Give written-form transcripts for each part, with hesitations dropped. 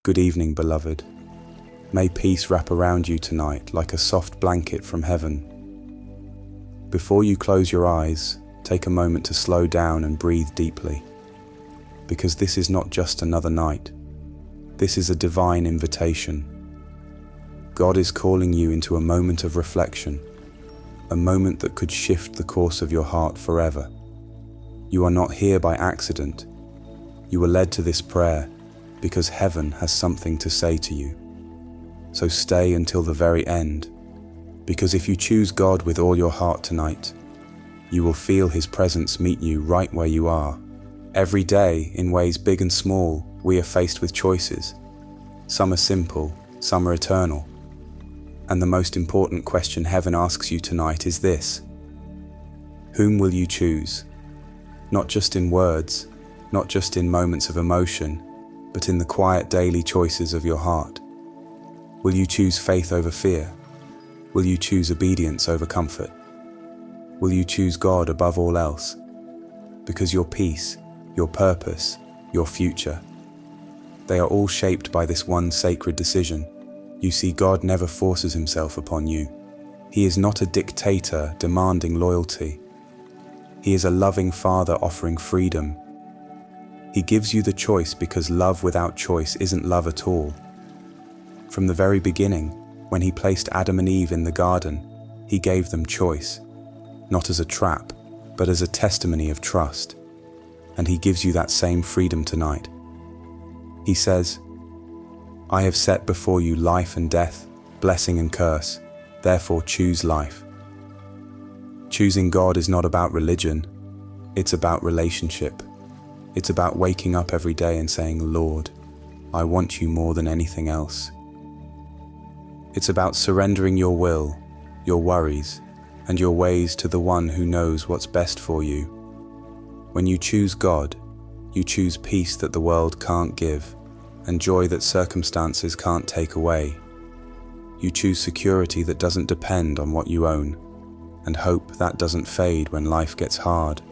Good evening, beloved. May peace wrap around you tonight like a soft blanket from heaven. Before you close your eyes, take a moment to slow down and breathe deeply. Because this is not just another night. This is a divine invitation. God is calling you into a moment of reflection, a moment that could shift the course of your heart forever. You are not here by accident. You were led to this prayer because heaven has something to say to you. So stay until the very end, because if you choose God with all your heart tonight, you will feel His presence meet you right where you are. Every day, in ways big and small, we are faced with choices. Some are simple, some are eternal. And the most important question heaven asks you tonight is this: whom will you choose? Not just in words, not just in moments of emotion, but in the quiet daily choices of your heart. Will you choose faith over fear? Will you choose obedience over comfort? Will you choose God above all else? Because your peace, your purpose, your future, they are all shaped by this one sacred decision. You see, God never forces Himself upon you. He is not a dictator demanding loyalty. He is a loving Father offering freedom. He gives you the choice because love without choice isn't love at all. From the very beginning, when He placed Adam and Eve in the garden, He gave them choice, not as a trap, but as a testimony of trust. And He gives you that same freedom tonight. He says, "I have set before you life and death, blessing and curse, therefore choose life." Choosing God is not about religion, it's about relationship. It's about waking up every day and saying, "Lord, I want you more than anything else." It's about surrendering your will, your worries, and your ways to the one who knows what's best for you. When you choose God, you choose peace that the world can't give, and joy that circumstances can't take away. You choose security that doesn't depend on what you own, and hope that doesn't fade when life gets hard.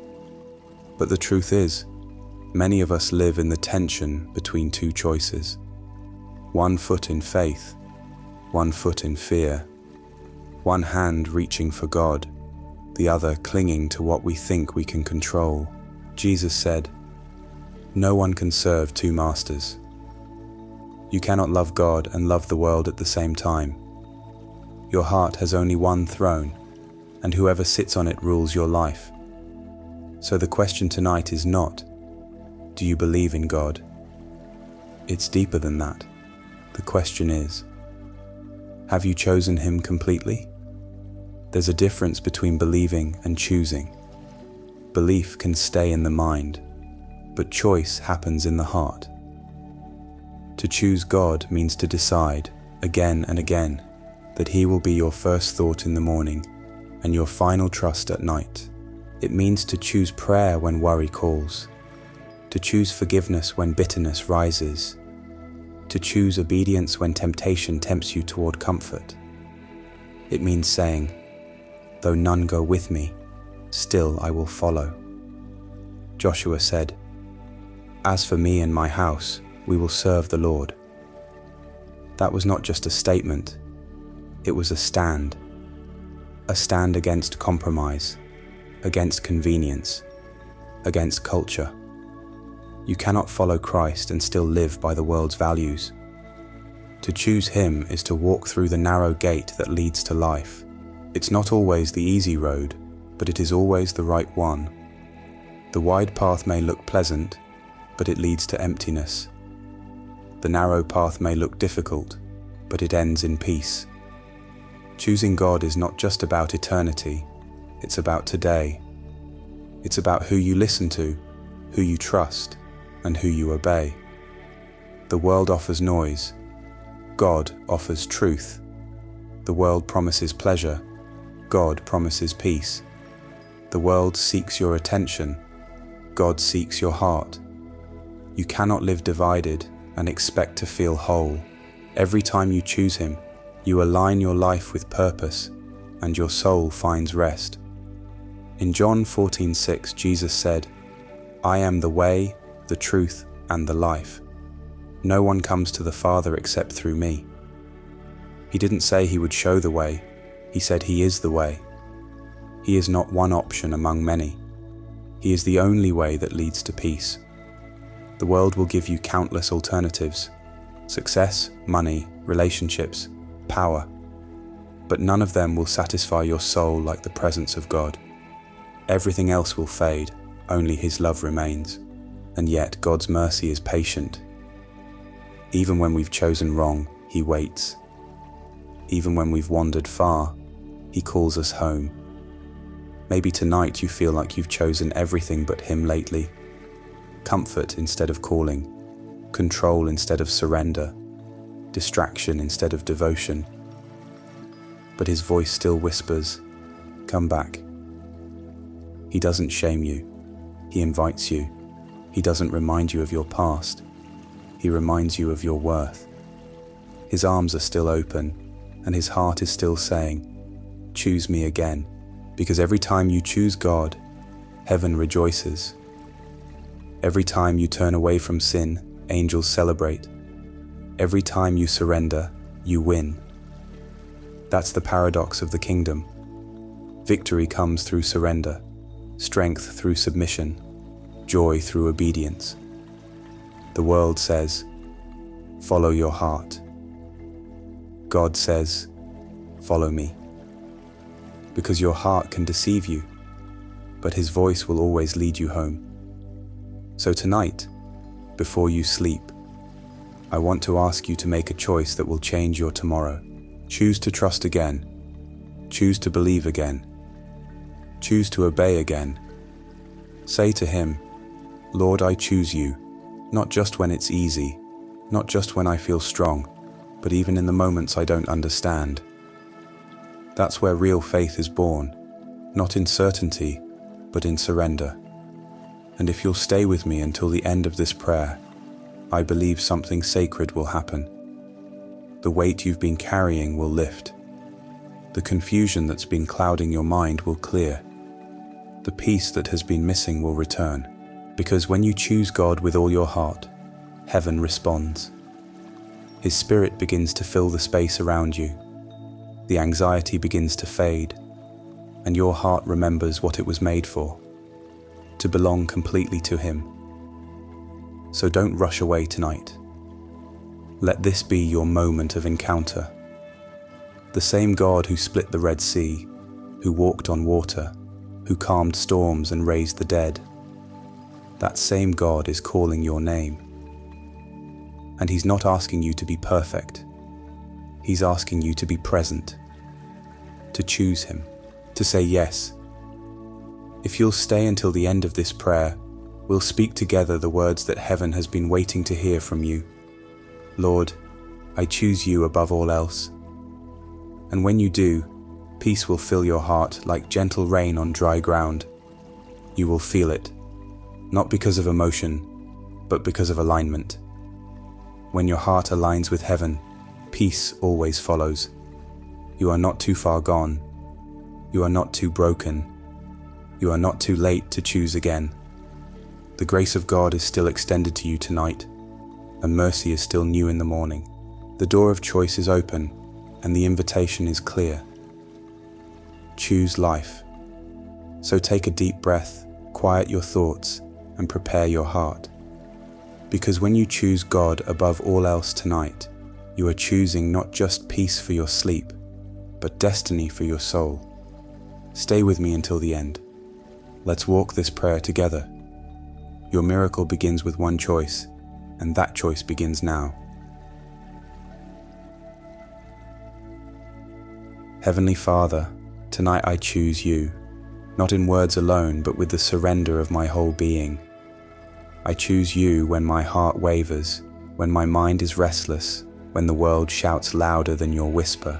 But the truth is, many of us live in the tension between two choices. One foot in faith, one foot in fear. One hand reaching for God, the other clinging to what we think we can control. Jesus said, "No one can serve two masters." You cannot love God and love the world at the same time. Your heart has only one throne, and whoever sits on it rules your life. So the question tonight is not, do you believe in God? It's deeper than that. The question is, have you chosen Him completely? There's a difference between believing and choosing. Belief can stay in the mind, but choice happens in the heart. To choose God means to decide, again and again, that He will be your first thought in the morning and your final trust at night. It means to choose prayer when worry calls, to choose forgiveness when bitterness rises, to choose obedience when temptation tempts you toward comfort. It means saying, "Though none go with me, still I will follow." Joshua said, "As for me and my house, we will serve the Lord." That was not just a statement, it was a stand against compromise, against convenience, against culture. You cannot follow Christ and still live by the world's values. To choose Him is to walk through the narrow gate that leads to life. It's not always the easy road, but it is always the right one. The wide path may look pleasant, but it leads to emptiness. The narrow path may look difficult, but it ends in peace. Choosing God is not just about eternity, it's about today. It's about who you listen to, who you trust, and who you obey. The world offers noise. God offers truth. The world promises pleasure. God promises peace. The world seeks your attention. God seeks your heart. You cannot live divided and expect to feel whole. Every time you choose Him, you align your life with purpose, and your soul finds rest. In John 14:6, Jesus said, "I am the way, the truth, and the life. No one comes to the Father except through me. He didn't say he would show the way, he said he is the way. He is not one option among many. He is the only way that leads to peace. The world will give you countless alternatives: success, money, relationships, power. But none of them will satisfy your soul like the presence of God. Everything else will fade, only His love remains. And yet God's mercy is patient. Even when we've chosen wrong, He waits. Even when we've wandered far, He calls us home. Maybe tonight you feel like you've chosen everything but Him lately. Comfort instead of calling, control instead of surrender, distraction instead of devotion. But His voice still whispers, "Come back." He doesn't shame you, He invites you. He doesn't remind you of your past, He reminds you of your worth. His arms are still open, and His heart is still saying, "Choose me again," because every time you choose God, heaven rejoices. Every time you turn away from sin, angels celebrate. Every time you surrender, you win. That's the paradox of the kingdom. Victory comes through surrender, strength through submission, joy through obedience. The world says, "Follow your heart." God says, "Follow me." Because your heart can deceive you, but His voice will always lead you home. So tonight, before you sleep, I want to ask you to make a choice that will change your tomorrow. Choose to trust again. Choose to believe again. Choose to obey again. Say to Him, "Lord, I choose you, not just when it's easy, not just when I feel strong, but even in the moments I don't understand." That's where real faith is born, not in certainty, but in surrender. And if you'll stay with me until the end of this prayer, I believe something sacred will happen. The weight you've been carrying will lift. The confusion that's been clouding your mind will clear. The peace that has been missing will return. Because when you choose God with all your heart, heaven responds. His Spirit begins to fill the space around you. The anxiety begins to fade, and your heart remembers what it was made for, to belong completely to Him. So don't rush away tonight. Let this be your moment of encounter. The same God who split the Red Sea, who walked on water, who calmed storms and raised the dead, that same God is calling your name. And He's not asking you to be perfect. He's asking you to be present, to choose Him, to say yes. If you'll stay until the end of this prayer, we'll speak together the words that heaven has been waiting to hear from you. Lord, I choose you above all else. And when you do, peace will fill your heart like gentle rain on dry ground. You will feel it, not because of emotion, but because of alignment. When your heart aligns with heaven, peace always follows. You are not too far gone. You are not too broken. You are not too late to choose again. The grace of God is still extended to you tonight, and mercy is still new in the morning. The door of choice is open, and the invitation is clear. Choose life. So take a deep breath, quiet your thoughts, and prepare your heart. Because when you choose God above all else tonight, you are choosing not just peace for your sleep, but destiny for your soul. Stay with me until the end. Let's walk this prayer together. Your miracle begins with one choice, and that choice begins now. Heavenly Father, tonight I choose you, not in words alone, but with the surrender of my whole being. I choose you when my heart wavers, when my mind is restless, when the world shouts louder than your whisper.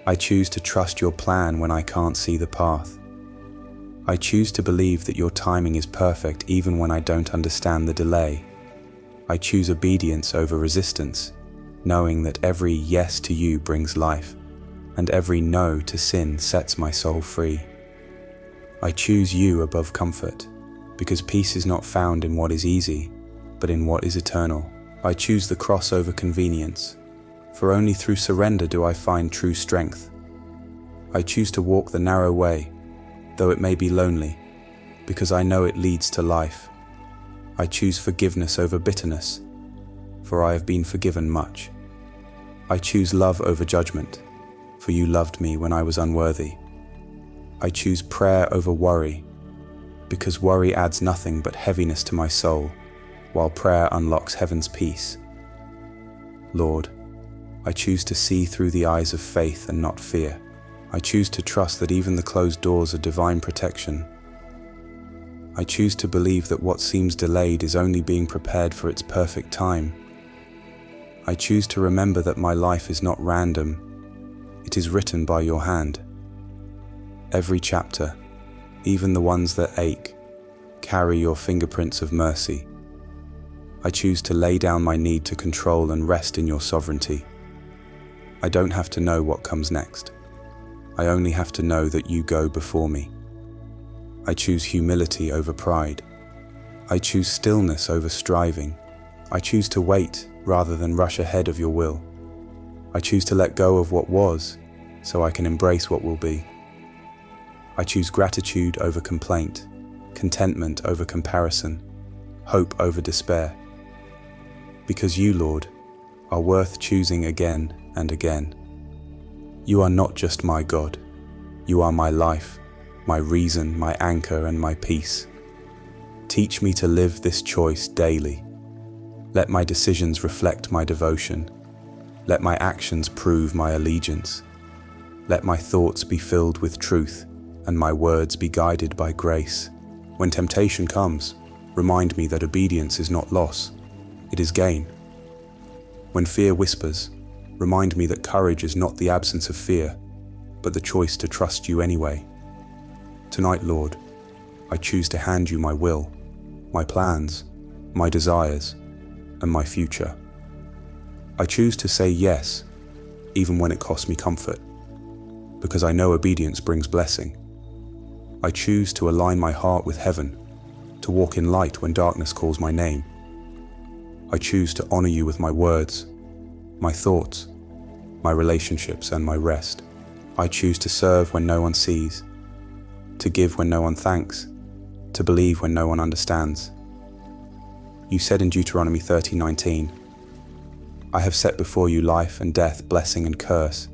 I choose to trust your plan when I can't see the path. I choose to believe that your timing is perfect even when I don't understand the delay. I choose obedience over resistance, knowing that every yes to you brings life, and every no to sin sets my soul free. I choose you above comfort, because peace is not found in what is easy, but in what is eternal. I choose the cross over convenience, for only through surrender do I find true strength. I choose to walk the narrow way, though it may be lonely, because I know it leads to life. I choose forgiveness over bitterness, for I have been forgiven much. I choose love over judgment, for you loved me when I was unworthy. I choose prayer over worry, because worry adds nothing but heaviness to my soul, while prayer unlocks heaven's peace. Lord, I choose to see through the eyes of faith and not fear. I choose to trust that even the closed doors are divine protection. I choose to believe that what seems delayed is only being prepared for its perfect time. I choose to remember that my life is not random. It is written by your hand. Every chapter, even the ones that ache, carry your fingerprints of mercy. I choose to lay down my need to control and rest in your sovereignty. I don't have to know what comes next. I only have to know that you go before me. I choose humility over pride. I choose stillness over striving. I choose to wait rather than rush ahead of your will. I choose to let go of what was so I can embrace what will be. I choose gratitude over complaint, contentment over comparison, hope over despair. Because you, Lord, are worth choosing again and again. You are not just my God. You are my life, my reason, my anchor, and my peace. Teach me to live this choice daily. Let my decisions reflect my devotion. Let my actions prove my allegiance. Let my thoughts be filled with truth, and my words be guided by grace. When temptation comes, remind me that obedience is not loss, it is gain. When fear whispers, remind me that courage is not the absence of fear, but the choice to trust you anyway. Tonight, Lord, I choose to hand you my will, my plans, my desires, and my future. I choose to say yes, even when it costs me comfort, because I know obedience brings blessing. I choose to align my heart with heaven, to walk in light when darkness calls my name. I choose to honor you with my words, my thoughts, my relationships, and my rest. I choose to serve when no one sees, to give when no one thanks, to believe when no one understands. You said in Deuteronomy 30:19, I have set before you life and death, blessing and curse.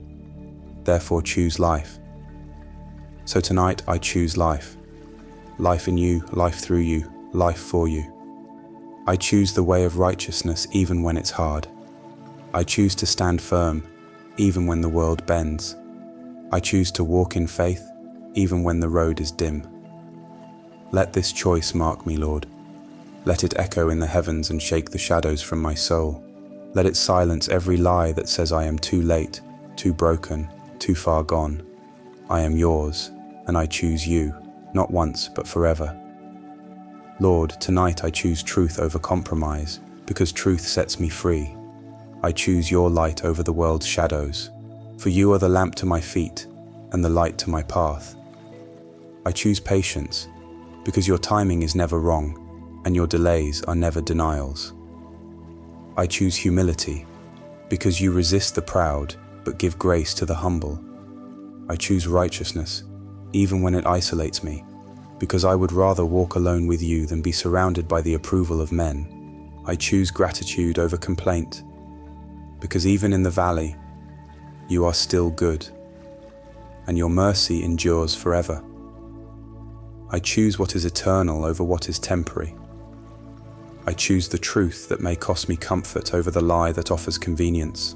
Therefore choose life. So tonight I choose life. Life in you, life through you, life for you. I choose the way of righteousness even when it's hard. I choose to stand firm even when the world bends. I choose to walk in faith even when the road is dim. Let this choice mark me, Lord. Let it echo in the heavens and shake the shadows from my soul. Let it silence every lie that says I am too late, too broken, too far gone. I am yours, and I choose you, not once but forever. Lord, tonight I choose truth over compromise, because truth sets me free. I choose your light over the world's shadows, for you are the lamp to my feet and the light to my path. I choose patience, because your timing is never wrong, and your delays are never denials. I choose humility, because you resist the proud, but give grace to the humble. I choose righteousness, even when it isolates me, because I would rather walk alone with you than be surrounded by the approval of men. I choose gratitude over complaint, because even in the valley, you are still good, and your mercy endures forever. I choose what is eternal over what is temporary. I choose the truth that may cost me comfort over the lie that offers convenience.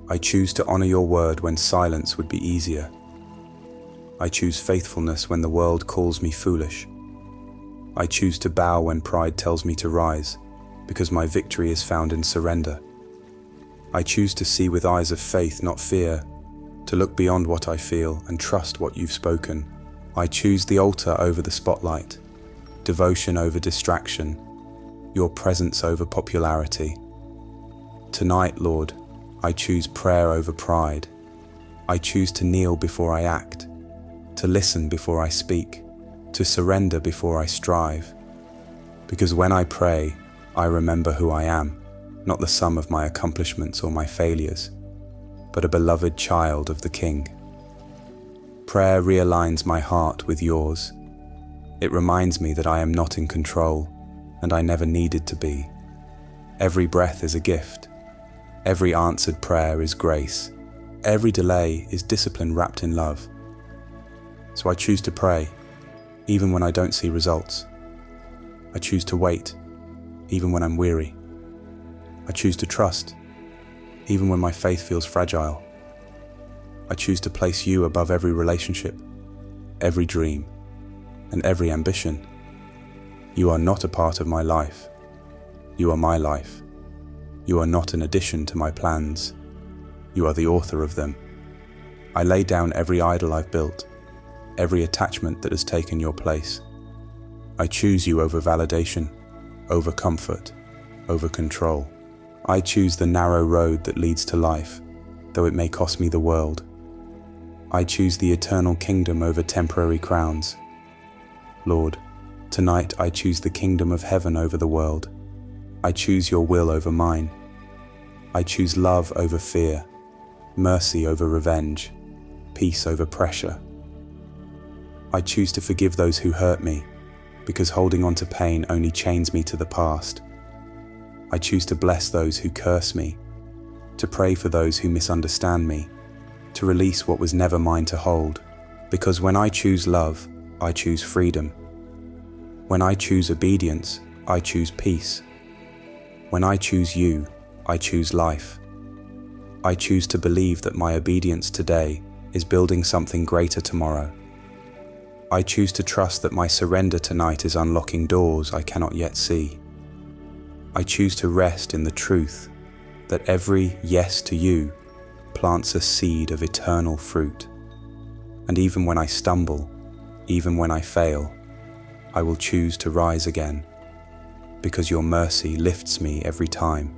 I choose to honor your word when silence would be easier. I choose faithfulness when the world calls me foolish. I choose to bow when pride tells me to rise, because my victory is found in surrender. I choose to see with eyes of faith, not fear, to look beyond what I feel and trust what you've spoken. I choose the altar over the spotlight, devotion over distraction, your presence over popularity. Tonight, Lord, I choose prayer over pride. I choose to kneel before I act, to listen before I speak, to surrender before I strive. Because when I pray, I remember who I am, not the sum of my accomplishments or my failures, but a beloved child of the King. Prayer realigns my heart with yours. It reminds me that I am not in control, and I never needed to be. Every breath is a gift. Every answered prayer is grace. Every delay is discipline wrapped in love. So I choose to pray, even when I don't see results. I choose to wait, even when I'm weary. I choose to trust, even when my faith feels fragile. I choose to place you above every relationship, every dream, and every ambition. You are not a part of my life. You are my life. You are not an addition to my plans. You are the author of them. I lay down every idol I've built, every attachment that has taken your place. I choose you over validation, over comfort, over control. I choose the narrow road that leads to life, though it may cost me the world. I choose the eternal kingdom over temporary crowns. Lord, tonight I choose the kingdom of heaven over the world. I choose your will over mine. I choose love over fear, mercy over revenge, peace over pressure. I choose to forgive those who hurt me, because holding on to pain only chains me to the past. I choose to bless those who curse me, to pray for those who misunderstand me, to release what was never mine to hold, because when I choose love, I choose freedom. When I choose obedience, I choose peace. When I choose you, I choose life. I choose to believe that my obedience today is building something greater tomorrow. I choose to trust that my surrender tonight is unlocking doors I cannot yet see. I choose to rest in the truth that every yes to you plants a seed of eternal fruit. And even when I stumble, even when I fail, I will choose to rise again, because your mercy lifts me every time.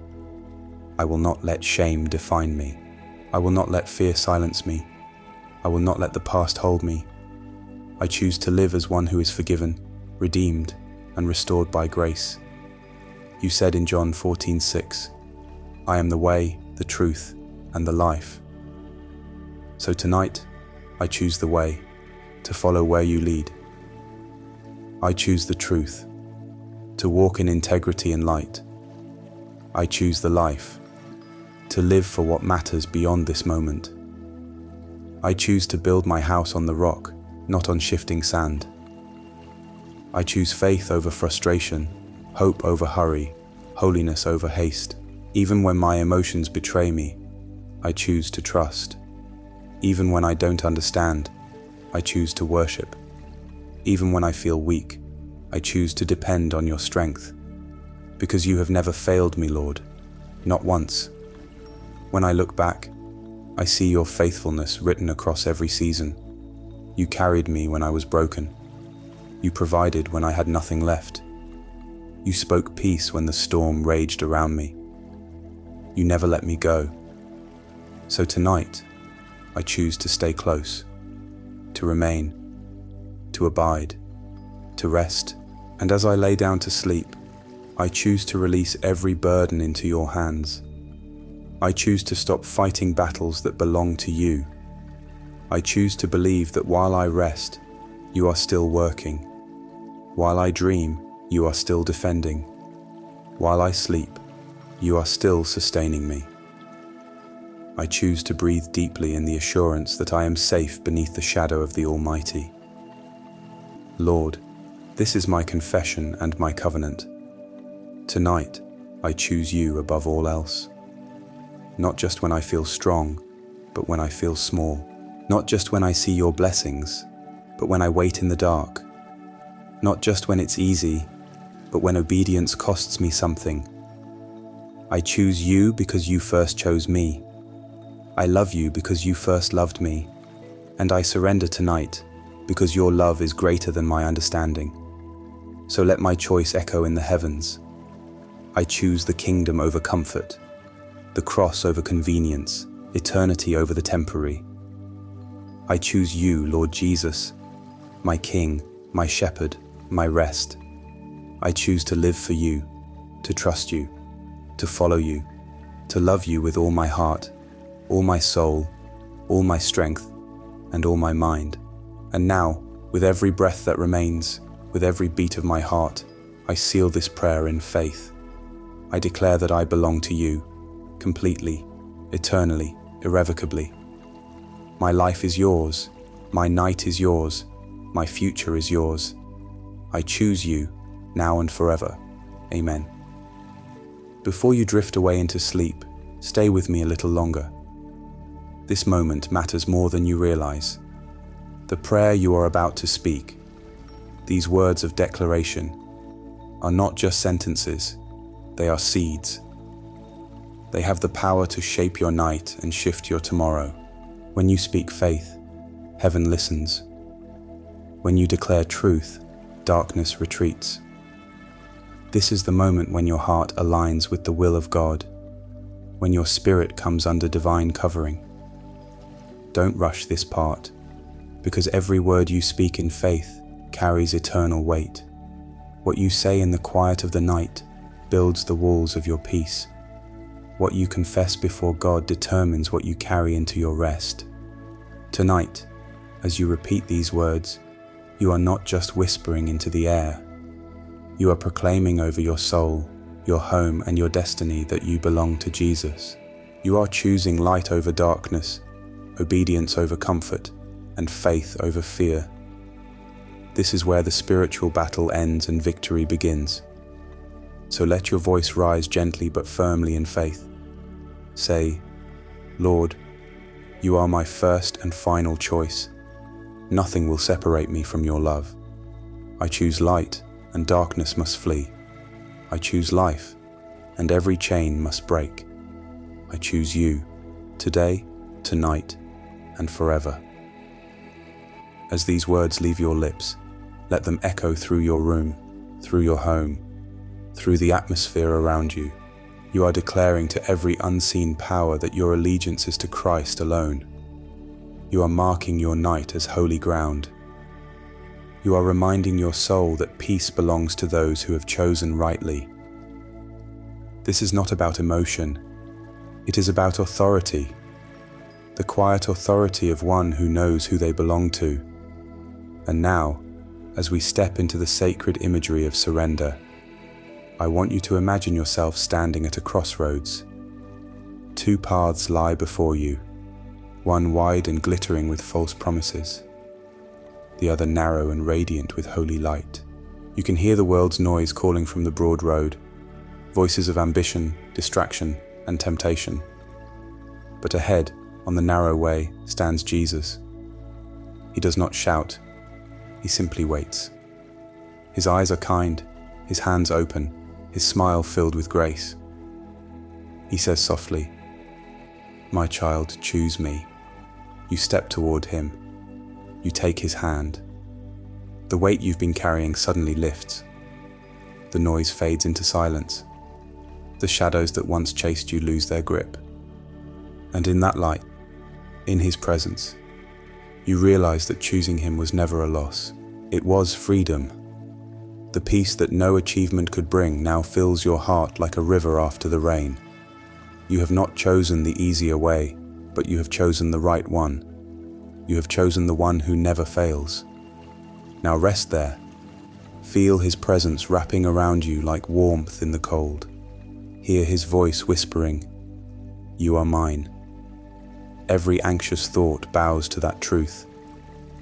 I will not let shame define me. I will not let fear silence me. I will not let the past hold me. I choose to live as one who is forgiven, redeemed, and restored by grace. You said in John 14:6, I am the way, the truth, and the life. So tonight, I choose the way, to follow where you lead. I choose the truth, to walk in integrity and light. I choose the life, to live for what matters beyond this moment. I choose to build my house on the rock, not on shifting sand. I choose faith over frustration, hope over hurry, holiness over haste. Even when my emotions betray me, I choose to trust. Even when I don't understand, I choose to worship. Even when I feel weak, I choose to depend on your strength. Because you have never failed me, Lord, not once. When I look back, I see your faithfulness written across every season. You carried me when I was broken. You provided when I had nothing left. You spoke peace when the storm raged around me. You never let me go. So tonight, I choose to stay close, to remain, to abide, to rest. And as I lay down to sleep, I choose to release every burden into your hands. I choose to stop fighting battles that belong to you. I choose to believe that while I rest, you are still working. While I dream, you are still defending. While I sleep, you are still sustaining me. I choose to breathe deeply in the assurance that I am safe beneath the shadow of the Almighty. Lord, this is my confession and my covenant. Tonight, I choose you above all else. Not just when I feel strong, but when I feel small. Not just when I see your blessings, but when I wait in the dark. Not just when it's easy, but when obedience costs me something. I choose you because you first chose me. I love you because you first loved me. And I surrender tonight because your love is greater than my understanding. So let my choice echo in the heavens. I choose the kingdom over comfort, the cross over convenience, eternity over the temporary. I choose you, Lord Jesus, my King, my Shepherd, my rest. I choose to live for you, to trust you, to follow you, to love you with all my heart, all my soul, all my strength, and all my mind. And now, with every breath that remains, with every beat of my heart, I seal this prayer in faith. I declare that I belong to you, completely, eternally, irrevocably. My life is yours, my night is yours, my future is yours. I choose you, now and forever. Amen. Before you drift away into sleep, stay with me a little longer. This moment matters more than you realize. The prayer you are about to speak, these words of declaration, are not just sentences, they are seeds. They have the power to shape your night and shift your tomorrow. When you speak faith, heaven listens. When you declare truth, darkness retreats. This is the moment when your heart aligns with the will of God, when your spirit comes under divine covering. Don't rush this part, because every word you speak in faith carries eternal weight. What you say in the quiet of the night builds the walls of your peace. What you confess before God determines what you carry into your rest. Tonight, as you repeat these words, you are not just whispering into the air. You are proclaiming over your soul, your home, and your destiny that you belong to Jesus. You are choosing light over darkness, obedience over comfort, and faith over fear. This is where the spiritual battle ends and victory begins. So let your voice rise gently but firmly in faith. Say, Lord, you are my first and final choice. Nothing will separate me from your love. I choose light, and darkness must flee. I choose life, and every chain must break. I choose you, today, tonight, and forever. As these words leave your lips, let them echo through your room, through your home, through the atmosphere around you. You are declaring to every unseen power that your allegiance is to Christ alone. You are marking your night as holy ground. You are reminding your soul that peace belongs to those who have chosen rightly. This is not about emotion. It is about authority, the quiet authority of one who knows who they belong to. And now, as we step into the sacred imagery of surrender, I want you to imagine yourself standing at a crossroads. Two paths lie before you, one wide and glittering with false promises, the other narrow and radiant with holy light. You can hear the world's noise calling from the broad road, voices of ambition, distraction, and temptation. But ahead, on the narrow way, stands Jesus. He does not shout, he simply waits. His eyes are kind, his hands open, his smile filled with grace. He says softly, "My child, choose me." You step toward him. You take his hand. The weight you've been carrying suddenly lifts. The noise fades into silence. The shadows that once chased you lose their grip. And in that light, in his presence, you realize that choosing him was never a loss. It was freedom. The peace that no achievement could bring now fills your heart like a river after the rain. You have not chosen the easier way, but you have chosen the right one. You have chosen the one who never fails. Now rest there. Feel his presence wrapping around you like warmth in the cold. Hear his voice whispering, "You are mine." Every anxious thought bows to that truth.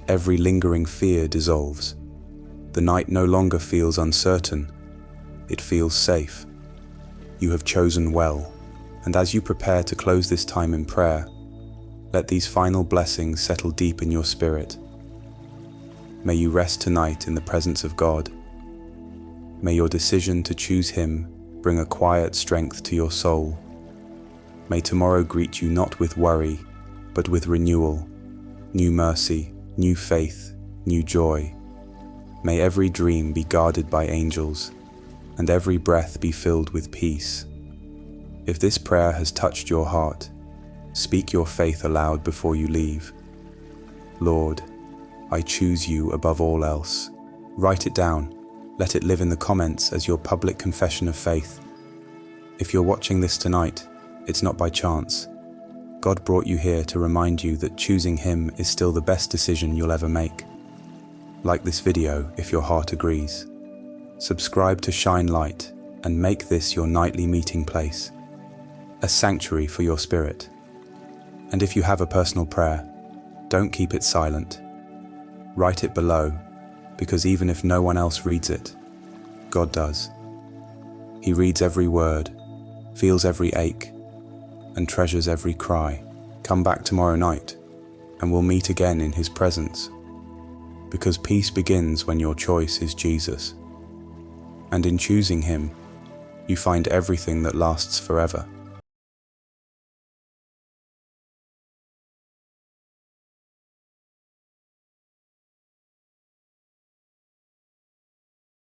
Every lingering fear dissolves. The night no longer feels uncertain. It feels safe. You have chosen well, and as you prepare to close this time in prayer, let these final blessings settle deep in your spirit. May you rest tonight in the presence of God. May your decision to choose him bring a quiet strength to your soul. May tomorrow greet you not with worry, but with renewal, new mercy, new faith, new joy. May every dream be guarded by angels, and every breath be filled with peace. If this prayer has touched your heart, speak your faith aloud before you leave. Lord, I choose you above all else. Write it down. Let it live in the comments as your public confession of faith, If you're watching this tonight, it's not by chance. God brought you here to remind you that choosing Him is still the best decision you'll ever make. Like this video if your heart agrees. Subscribe to Shine Light and make this your nightly meeting place, a sanctuary for your spirit. And if you have a personal prayer, don't keep it silent. Write it below, because even if no one else reads it, God does. He reads every word, feels every ache, and treasures every cry. Come back tomorrow night, and we'll meet again in His presence, because peace begins when your choice is Jesus. And in choosing Him, you find everything that lasts forever.